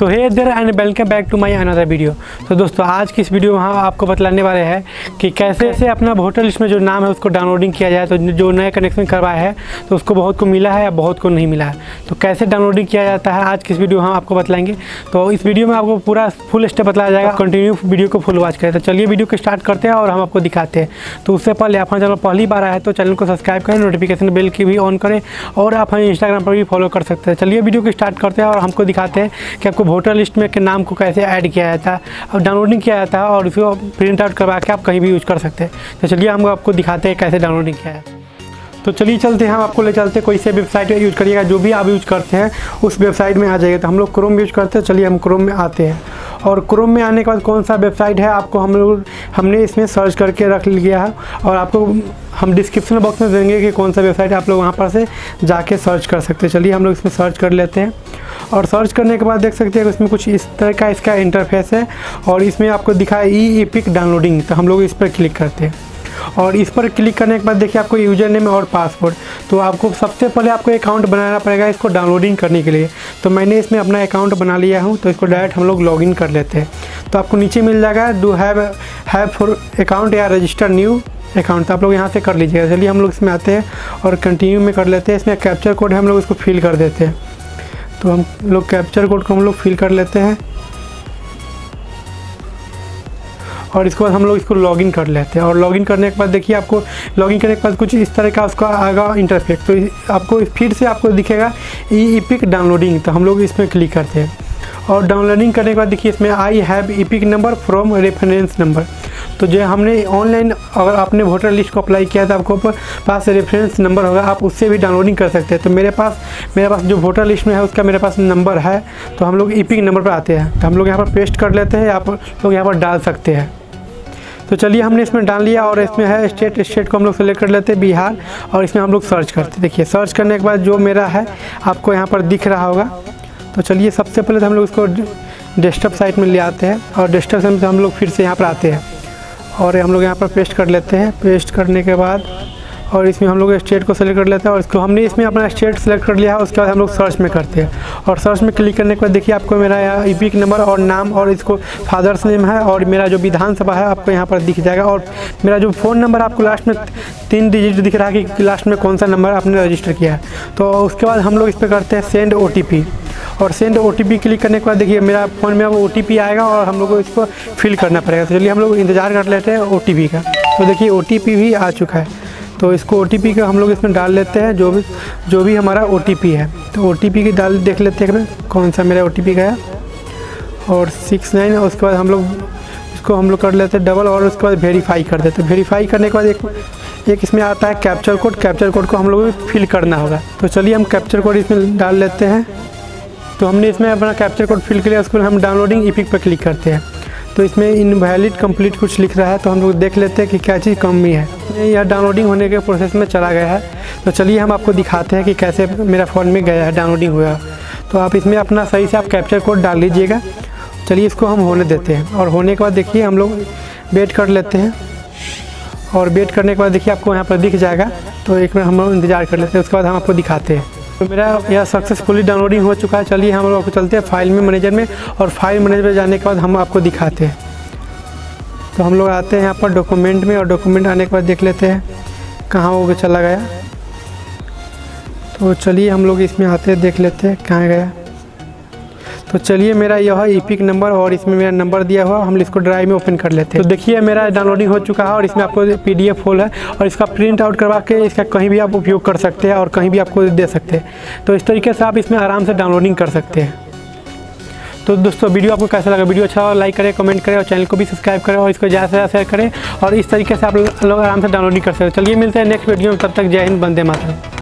तो hey there and welcome back to my another video. तो दोस्तों आज की इस वीडियो में हम आपको बतलाने वाले हैं कि कैसे अपना वोटर लिस्ट में जो नाम है उसको डाउनलोडिंग किया जाए। तो जो नया कनेक्शन करवाया है तो उसको बहुत को मिला है या बहुत को नहीं मिला है, तो कैसे डाउनलोडिंग किया जाता है आज की इस वीडियो में हम आपको बतलाएंगे। तो इस वीडियो में आपको पूरा फुल स्टेप बताया जाएगा, कंटिन्यू वीडियो को फुल वॉच करें। तो चलिए वीडियो को स्टार्ट करते हैं और हम आपको दिखाते हैं। तो उससे पहले आप चैनल पहली बार आए तो चैनल को सब्सक्राइब करें, नोटिफिकेशन बेल की भी ऑन करें और आप हमें इंस्टाग्राम पर भी फॉलो कर सकते हैं। चलिए वीडियो को स्टार्ट करते हैं और हमको दिखाते हैं कि आपको वोटर लिस्ट में के नाम को कैसे ऐड किया जाता है और डाउनलोडिंग किया जाता है और उसको प्रिंट आउट करवा के आप कहीं भी यूज़ कर सकते हैं। तो चलिए हम आपको दिखाते हैं कैसे डाउनलोडिंग किया है। तो चलिए चलते हैं, हम आपको ले चलते हैं। कोई से वेबसाइट यूज़ करिएगा, जो भी आप यूज़ करते हैं उस वेबसाइट में आ जाइएगा। तो हम लोग क्रोम यूज़ करते हैं, चलिए हम क्रोम में आते हैं। और क्रोम में आने के बाद कौन सा वेबसाइट है आपको हमने इसमें सर्च करके रख लिया है और आपको हम डिस्क्रिप्शन बॉक्स में देंगे कि कौन सा वेबसाइट आप लोग वहाँ पर से जाके सर्च कर सकते हैं। चलिए हम लोग इसमें सर्च कर लेते हैं और सर्च करने के बाद देख सकते हैं कि इसमें कुछ इस तरह का इसका इंटरफेस है और इसमें आपको दिखा है ई एपिक डाउनलोडिंग। तो हम लोग इस पर क्लिक करते हैं और इस पर क्लिक करने के बाद देखिए आपको यूज़र नेम और पासवर्ड। तो आपको सबसे पहले आपको अकाउंट बनाना पड़ेगा इसको डाउनलोडिंग करने के लिए। तो मैंने इसमें अपना अकाउंट बना लिया हूँ, तो इसको डायरेक्ट हम लोग लॉगिन कर लेते हैं। तो आपको नीचे मिल जाएगा डू हैव फॉर अकाउंट या रजिस्टर न्यू अकाउंट, तो आप लोग यहाँ से कर लीजिएगा। चलिए हम लोग इसमें आते हैं और कंटिन्यू में कर लेते हैं। इसमें कैप्चर कोड है, हम लोग इसको फिल कर देते हैं। तो हम लोग कैप्चर कोड को हम लोग फिल कर लेते हैं और इसके बाद हम लोग इसको लॉगिन कर लेते हैं। और लॉगिन करने के बाद देखिए आपको लॉगिन करने के बाद कुछ इस तरह का उसका आएगा इंटरफेस। तो आपको फिर से आपको दिखेगा ई एपिक डाउनलोडिंग। तो हम लोग इसमें क्लिक करते हैं और डाउनलोडिंग करने के बाद देखिए इसमें I have epic number from reference number. तो जो हमने ऑनलाइन अगर आपने वोटर लिस्ट को अप्लाई किया था आपको पास रेफरेंस नंबर होगा, आप उससे भी डाउनलोडिंग कर सकते हैं। तो मेरे पास जो वोटर लिस्ट में है उसका मेरे पास नंबर है, तो हम लोग एपिक नंबर पर आते हैं। तो हम लोग यहाँ पर पेस्ट कर लेते हैं, आप लोग यहाँ पर डाल सकते हैं। तो चलिए हमने इसमें डाल लिया और इसमें है स्टेट को हम लोग सेलेक्ट कर लेते हैं बिहार और इसमें हम लोग सर्च करते हैं। देखिए सर्च करने के बाद जो मेरा है आपको यहाँ पर दिख रहा होगा। तो चलिए सबसे पहले तो हम लोग इसको डेस्कटॉप साइट में ले आते हैं और डेस्कटॉप साइट से हम लोग फिर से यहाँ पर आते हैं और हम लोग यहाँ पर पेस्ट कर लेते हैं। पेस्ट करने के बाद और इसमें हम लोग स्टेट को सेलेक्ट कर लेते हैं और इसको हमने इसमें अपना स्टेट सेलेक्ट कर लिया है। उसके बाद हम लोग सर्च में करते हैं और सर्च में क्लिक करने के बाद देखिए आपको मेरा यहाँ एपिक नंबर और नाम और इसको फादर्स नेम है और मेरा जो विधानसभा है आपको यहाँ पर दिख जाएगा। और मेरा जो फ़ोन नंबर आपको लास्ट में 3 डिजिट दिख रहा है कि लास्ट में कौन सा नंबर आपने रजिस्टर किया है। तो उसके बाद हम लोग इस पर करते हैं सेंड OTP और सेंड OTP क्लिक करने के बाद देखिए मेरा फ़ोन में वो OTP आएगा और हम लोग को इसको फिल करना पड़ेगा। तो चलिए हम लोग इंतज़ार कर लेते हैं OTP का। तो देखिए OTP भी आ चुका है, तो इसको OTP का हम लोग इसमें डाल लेते हैं, जो भी हमारा OTP है। तो OTP की देख लेते हैं कौन सा मेरा OTP का है और 69। और उसके बाद हम लोग इसको हम लोग कर लेते हैं डबल और उसके बाद वेरीफाई कर देते हैं। वेरीफाई करने के बाद एक इसमें आता है कैप्चर कोड को हम लोग फिल करना होगा। तो चलिए हम कैप्चर कोड इसमें डाल लेते हैं। तो हमने इसमें अपना कैप्चर कोड फिल किया, उसको हम डाउनलोडिंग एपिक पर क्लिक करते हैं। तो इसमें इनवैलिड कंप्लीट कुछ लिख रहा है, तो हम लोग देख लेते हैं कि क्या चीज़ कमी है। यह डाउनलोडिंग होने के प्रोसेस में चला गया है। तो चलिए हम आपको दिखाते हैं कि कैसे मेरा फ़ोन में गया है, डाउनलोडिंग हुआ। तो आप इसमें अपना सही से आप कैप्चर कोड डाल लीजिएगा। चलिए इसको हम होने देते हैं और होने के बाद देखिए हम लोग वेट कर लेते हैं और वेट करने के बाद देखिए आपको यहाँ पर दिख जाएगा। तो एक मिनट हम लोग इंतज़ार कर लेते हैं, उसके बाद हम आपको दिखाते हैं। तो मेरा यह सक्सेसफुली डाउनलोडिंग हो चुका है। चलिए हम लोग आपको चलते हैं फाइल में मैनेजर में और फाइल मैनेजर में जाने के बाद हम आपको दिखाते हैं। तो हम लोग आते हैं यहाँ पर डॉक्यूमेंट में और डॉक्यूमेंट आने के बाद देख लेते हैं कहाँ वो चला गया। तो चलिए हम लोग इसमें आते हैं, देख लेते हैं कहाँ गया। तो चलिए मेरा यह है एपिक नंबर और इसमें मेरा नंबर दिया हुआ, हम इसको ड्राइव में ओपन कर लेते हैं। तो देखिए मेरा डाउनलोडिंग हो चुका है और इसमें आपको PDF फोल है और इसका प्रिंट आउट करवा के इसका कहीं भी आप उपयोग कर सकते हैं और कहीं भी आपको दे सकते हैं। तो इस तरीके से आप इसमें आराम से डाउनलोडिंग कर सकते हैं। तो दोस्तों वीडियो आपको कैसा लगा? वीडियो अच्छा हो लाइक करें, कमेंट करें और चैनल को भी सब्सक्राइब करें और इसको ज़्यादा से ज़्यादा शेयर करें और इस तरीके से आप लोग आराम से डाउनलोडिंग कर सकते हैं। चलिए मिलते हैं नेक्स्ट वीडियो में, तब तक जय हिंद, वंदे मातरम।